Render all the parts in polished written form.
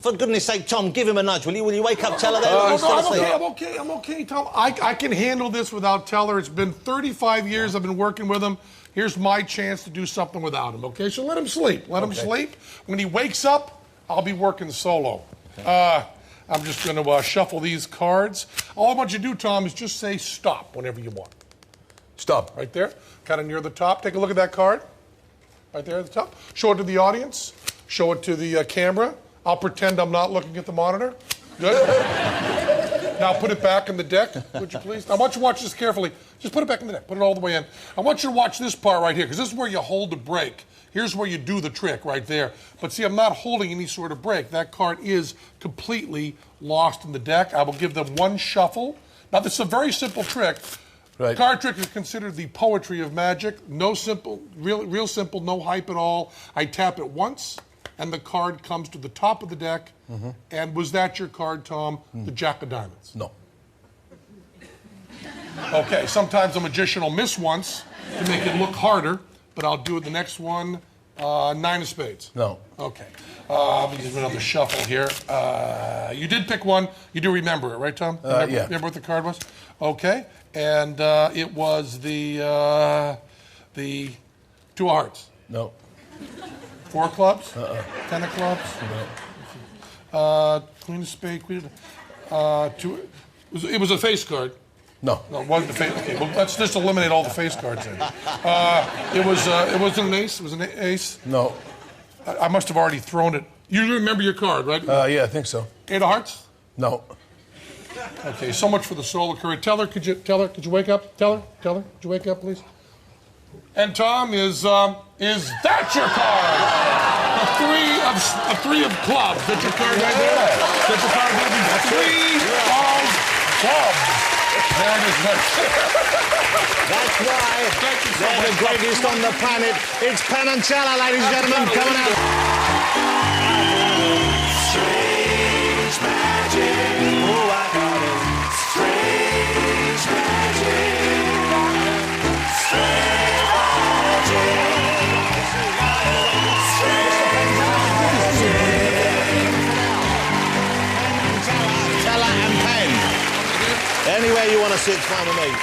For goodness sake, Tom, give him a nudge, will you? Will you wake up Teller there? I'm okay, Tom. I can handle this without Teller. It's been 35 years I've been working with him. Here's my chance to do something without him, okay? So let him sleep. Let him sleep. When he wakes up, I'll be working solo. Okay. I'm just going to shuffle these cards. All I want you to do, Tom, is just say stop whenever you want. Stop. Right there, kind of near the top. Take a look at that card. Right there at the top. Show it to the audience. Show it to the camera. I'll pretend I'm not looking at the monitor. Good. Now put it back in the deck, would you please? I want you to watch this carefully. Just put it back in the deck. Put it all the way in. I want you to watch this part right here, because this is where you hold the break. Here's where you do the trick right there. But see, I'm not holding any sort of break. That card is completely lost in the deck. I will give them one shuffle. Now, this is a very simple trick. Right. Card trick is considered the poetry of magic. No simple, real simple, no hype at all. I tap it once, and the card comes to the top of the deck. Mm-hmm. And was that your card, Tom? The Jack of Diamonds? No. Okay, sometimes a magician will miss once to make it look harder, but I'll do it the next one. Nine of Spades? No. Okay. Let me give another shuffle here. You did pick one. You do remember it, right, Tom? Yeah. Remember what the card was? Okay. And it was the Two of Hearts? No. Four of Clubs? Ten of Clubs? No. Queen of Spades, Queen of... It was a face card. No. No, it wasn't a face. Okay, well, let's just eliminate all the face cards then. It wasn't an ace? It was an ace? No. I must have already thrown it. You remember your card, right? Yeah, I think so. Eight of Hearts? No. Okay, so much for the solar current. Teller, could you wake up? Teller, could you wake up, please? And Tom, is that your card? A three of clubs. That's your card right there? That's your card, baby? Three of clubs. There it is. That's why they're the greatest on the planet. It's Penn and Teller, ladies and gentlemen, coming out. Strange magic. Oh, I got it. Strange magic. Strange magic. Teller and Penn. Anywhere you want to sit, it's fine with me.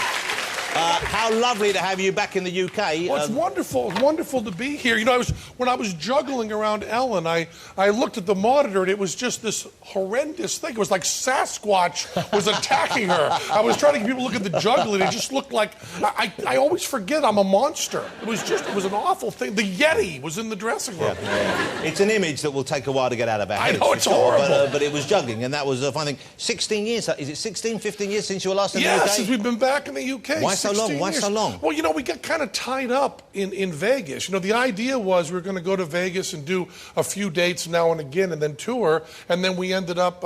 How lovely to have you back in the UK. Well, it's wonderful. It's wonderful to be here. You know, when I was juggling around Ellen, I looked at the monitor, and it was just this horrendous thing. It was like Sasquatch was attacking her. I was trying to get people to look at the juggling. It just looked like... I always forget I'm a monster. It was an awful thing. The Yeti was in the dressing room. Yeah. It's an image that will take a while to get out of our heads. I know, it's horrible. But it was juggling, and that was, I think, 16 years. Is it 16, 15 years since you were last in the UK? Yeah, since we've been back in the UK. Why so long? Why so long? Well, you know, we got kind of tied up in Vegas. You know, the idea was we were going to go to Vegas and do a few dates now and again and then tour. And then we ended up,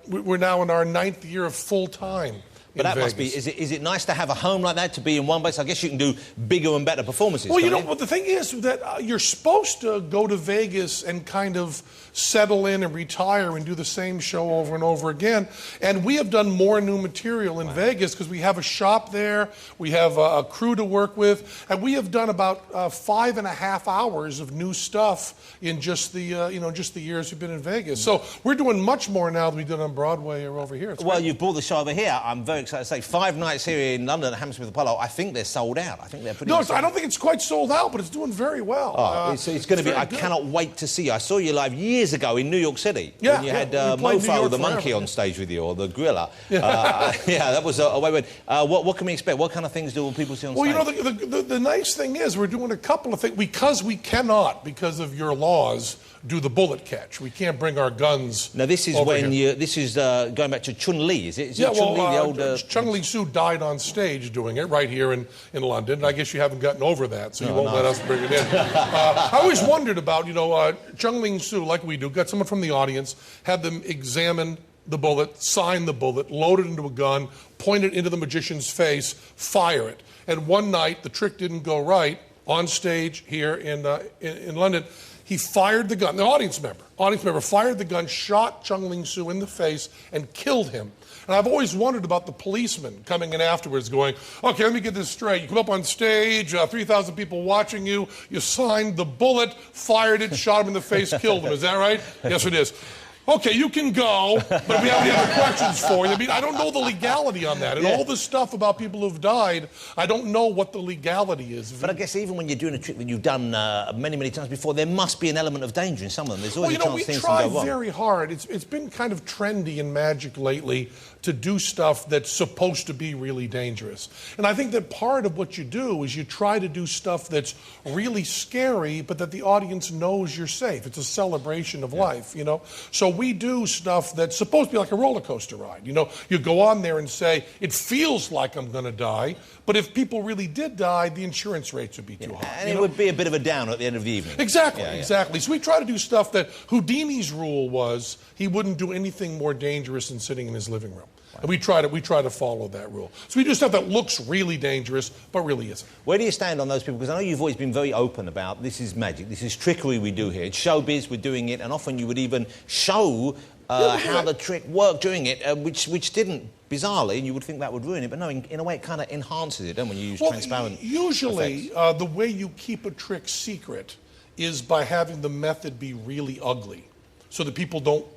we're now in our 9th year of full time. But that must be, is it nice to have a home like that, to be in one place? I guess you can do bigger and better performances. Well, you know, the thing is that you're supposed to go to Vegas and kind of settle in and retire and do the same show over and over again. And we have done more new material in Vegas because we have a shop there, we have a crew to work with, and we have done about 5.5 hours of new stuff in just the just the years we've been in Vegas. So we're doing much more now than we did on Broadway or over here. Well, you've brought the show over here. I'm very excited to say 5 nights here in London at Hammersmith Apollo. I think they're sold out. I think they're pretty. No, I don't think it's quite sold out, but it's doing very well. Oh, it's going to be. I cannot wait to see you. I saw you live years ago in New York City when you had Mofo the monkey on stage with you, or the gorilla. Yeah, that was a way. What can we expect? What kind of things do people see on stage? Well, you know, the nice thing is we're doing a couple of things because we cannot, because of your laws, do the bullet catch. We can't bring our guns. Now this is when you. This is going back to Chun-Li. Is it? Chun-Li, the old. Chung-Li Soo died on stage doing it right here in London. I guess you haven't gotten over that, so you won't let us bring it in. I always wondered about, Chung-Li Soo, like we do, got someone from the audience, had them examine the bullet, sign the bullet, load it into a gun, point it into the magician's face, fire it. And one night, the trick didn't go right on stage here in London. He fired the gun. The audience member fired the gun, shot Chung-Li Soo in the face, and killed him. And I've always wondered about the policeman coming in afterwards going, okay, let me get this straight. You come up on stage, 3,000 people watching you, you signed the bullet, fired it, shot him in the face, killed him. Is that right? Yes, it is. Okay, you can go, but we have any other questions for you. I mean, I don't know the legality on that. And all this stuff about people who've died, I don't know what the legality is. But I guess even when you're doing a trick that you've done many, many times before, there must be an element of danger in some of them. There's always a chance things can go wrong. We try very hard. It's been kind of trendy in magic lately to do stuff that's supposed to be really dangerous. And I think that part of what you do is you try to do stuff that's really scary, but that the audience knows you're safe. It's a celebration of life, you know? So we do stuff that's supposed to be like a roller coaster ride. You know, you go on there and say, it feels like I'm going to die, but if people really did die, the insurance rates would be too high. And it would be a bit of a downer at the end of the evening. Exactly, exactly. So we try to do stuff that Houdini's rule was he wouldn't do anything more dangerous than sitting in his living room. And we try to follow that rule. So we do stuff that looks really dangerous, but really isn't. Where do you stand on those people? Because I know you've always been very open about this is magic, this is trickery we do here. It's showbiz, we're doing it, and often you would even show how the trick worked doing it, which didn't, bizarrely, and you would think that would ruin it, but no, in a way it kind of enhances it, don't when you use transparent usually, the way you keep a trick secret is by having the method be really ugly, so that people don't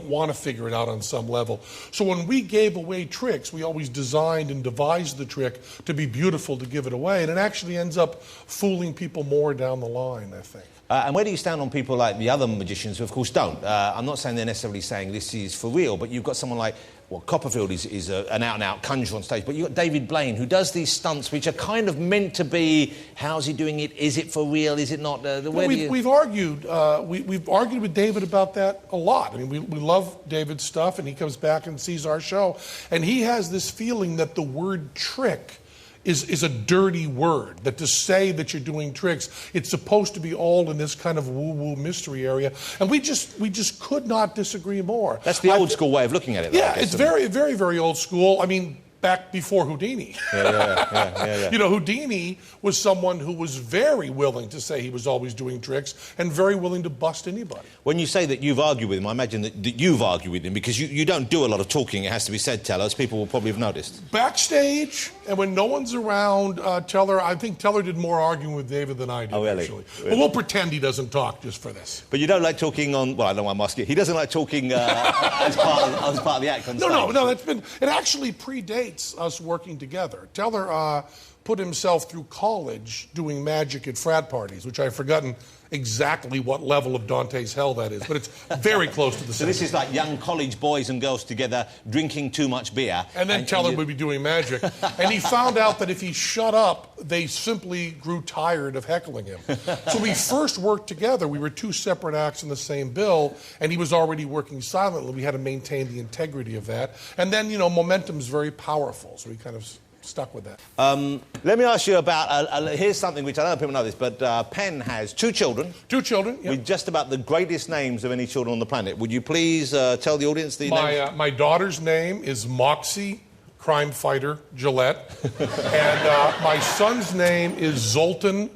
want to figure it out on some level. So when we gave away tricks, we always designed and devised the trick to be beautiful to give it away, and it actually ends up fooling people more down the line, I think. And where do you stand on people like the other magicians who, of course, don't? I'm not saying they're necessarily saying this is for real, but you've got someone like, well, Copperfield is an out-and-out conjurer on stage, but you've got David Blaine, who does these stunts which are kind of meant to be, how's he doing it? Is it for real? Is it not? We've argued with David about that a lot. I mean, we love David's stuff, and he comes back and sees our show, and he has this feeling that the word trick is a dirty word, that to say that you're doing tricks, it's supposed to be all in this kind of woo-woo mystery area. And we just could not disagree more. That's the old school way of looking at it, though, yeah, it's very, very, very old school. I mean, back before Houdini. Yeah. You know, Houdini was someone who was very willing to say he was always doing tricks and very willing to bust anybody. When you say that you've argued with him, I imagine that you've argued with him because you don't do a lot of talking, it has to be said, Teller, as people will probably have noticed. Backstage, and when no one's around, Teller, I think Teller did more arguing with David than I did, actually. But we'll pretend he doesn't talk just for this. But you don't like talking on, well, I don't know why I'm asking. He doesn't like talking as part of the act on stage. No, it actually predates us working together. Teller put himself through college doing magic at frat parties, which I've forgotten exactly what level of Dante's hell that is, but it's very close to the same. So this is like young college boys and girls together drinking too much beer. And then Teller would be doing magic. And he found out that if he shut up, they simply grew tired of heckling him. So we first worked together. We were two separate acts in the same bill, and he was already working silently. We had to maintain the integrity of that. And then, you know, momentum's very powerful, so we kind of stuck with that. Let me ask you about, here's something which I don't know if people know this, but Penn has two children. Two children, yep. With just about the greatest names of any children on the planet. Would you please tell the audience the names? My daughter's name is Moxie Crime Fighter Gillette. And my son's name is Zoltan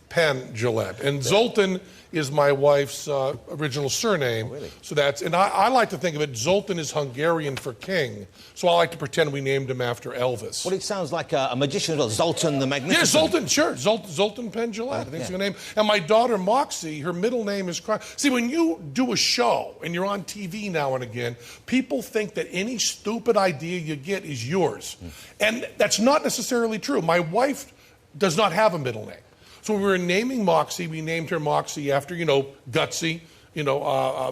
Penn Gillette. And Zoltan is my wife's original surname. Oh, really? So that's, and I like to think of it, Zoltan is Hungarian for king. So I like to pretend we named him after Elvis. Well, it sounds like a magician as well, Zoltan the Magnificent. Yeah, Zoltan, sure. Zoltan Penn Gillette, I think it's her name. And my daughter, Moxie, her middle name is Crime. See, when you do a show and you're on TV now and again, people think that any stupid idea you get is yours. And that's not necessarily true. My wife does not have a middle name. So when we were naming Moxie, we named her Moxie after, you know, gutsy, you know,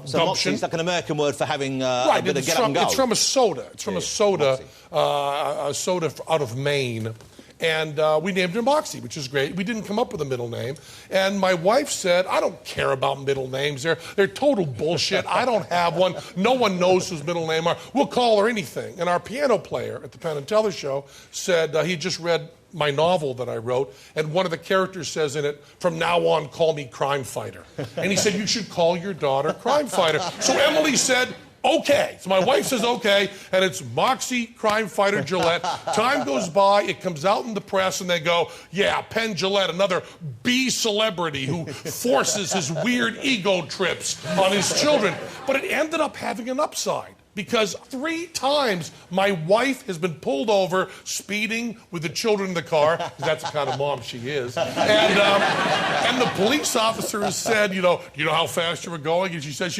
so gumption. Moxie's like an American word for having a bit of get up and go. It's from a soda. It's from a soda out of Maine. And we named her Moxie, which is great. We didn't come up with a middle name. And my wife said, I don't care about middle names. They're total bullshit. I don't have one. No one knows whose middle name are. We'll call her anything. And our piano player at the Penn and Teller show said he just read my novel that I wrote, and one of the characters says in it, from now on, call me Crime Fighter. And he said, you should call your daughter Crime Fighter. So Emily said, okay. So my wife says okay, and it's Moxie Crime Fighter Gillette. Time goes by, it comes out in the press, and they go, yeah, Penn Gillette, another B celebrity who forces his weird ego trips on his children. But it ended up having an upside. because 3 times my wife has been pulled over speeding with the children in the car, because that's the kind of mom she is. And the police officer has said, you know how fast you were going? And she says,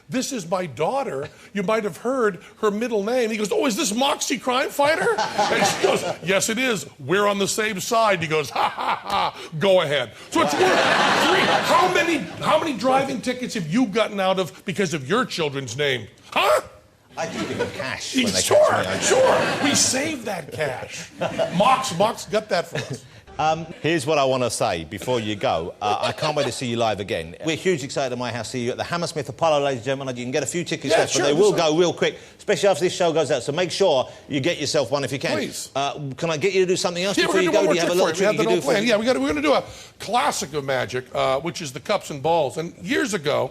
this is my daughter. You might have heard her middle name. He goes, oh, is this Moxie Crime Fighter? And she goes, yes, it is. We're on the same side. He goes, ha, ha, ha, go ahead. So it's worth 3. How many driving tickets have you gotten out of because of your children's name? Huh? I just give them cash. Sure. We saved that cash. Mox got that for us. Here's what I want to say before you go. I can't wait to see you live again. We're hugely excited at my house to see you at the Hammersmith Apollo, ladies and gentlemen. You can get a few tickets left, but they will go real quick, especially after this show goes out. So make sure you get yourself one if you can. Please. Can I get you to do something else before we're you going go? to do Do one you more have a trick little for you. trick you can do for me? Yeah, we're going to do a classic of magic, which is the cups and balls. And years ago,